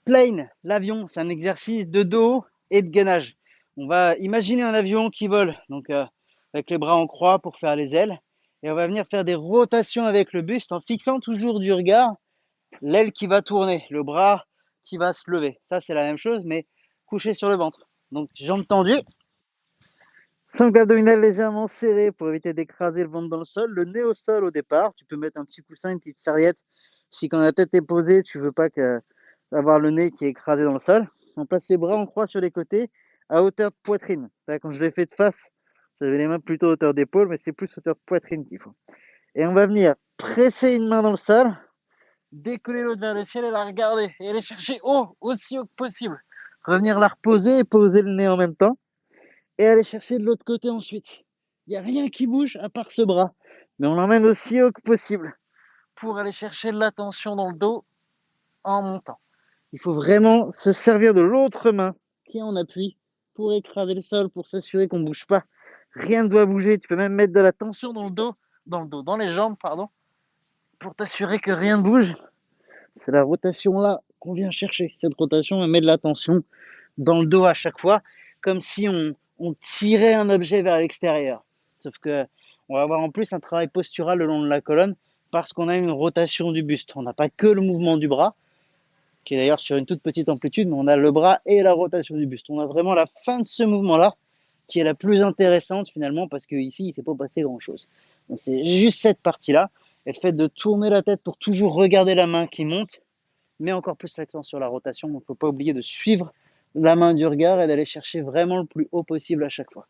Plane, l'avion, c'est un exercice de dos et de gainage. On va imaginer un avion qui vole, donc avec les bras en croix pour faire les ailes, et on va venir faire des rotations avec le buste en fixant toujours du regard l'aile qui va tourner, le bras qui va se lever. Ça, c'est la même chose, mais couché sur le ventre. Donc, jambes tendues, sangle abdominale légèrement serrée pour éviter d'écraser le ventre dans le sol, le nez au sol au départ. Tu peux mettre un petit coussin, une petite serviette. Si quand la tête est posée, tu veux pas avoir le nez qui est écrasé dans le sol. On place les bras en croix sur les côtés à hauteur de poitrine. Quand je l'ai fait de face, j'avais les mains plutôt à hauteur d'épaule, mais c'est plus hauteur de poitrine qu'il faut. Et on va venir presser une main dans le sol, décoller l'autre vers le ciel et la regarder. Et aller chercher haut, aussi haut que possible. Revenir la reposer et poser le nez en même temps. Et aller chercher de l'autre côté ensuite. Il n'y a rien qui bouge à part ce bras. Mais on l'emmène aussi haut que possible pour aller chercher de la tension dans le dos en montant. Il faut vraiment se servir de l'autre main qui est en appui pour écraser le sol, pour s'assurer qu'on ne bouge pas. Rien ne doit bouger. Tu peux même mettre de la tension dans les jambes, pardon, pour t'assurer que rien ne bouge. C'est la rotation là qu'on vient chercher. Cette rotation, elle met de la tension dans le dos à chaque fois, comme si on tirait un objet vers l'extérieur. Sauf que on va avoir en plus un travail postural le long de la colonne parce qu'on a une rotation du buste. On n'a pas que le mouvement du bras, qui est d'ailleurs sur une toute petite amplitude, mais on a le bras et la rotation du buste. On a vraiment la fin de ce mouvement-là qui est la plus intéressante finalement parce qu'ici, il ne s'est pas passé grand-chose. Donc c'est juste cette partie-là, et le fait de tourner la tête pour toujours regarder la main qui monte, met encore plus l'accent sur la rotation. Donc il ne faut pas oublier de suivre la main du regard et d'aller chercher vraiment le plus haut possible à chaque fois.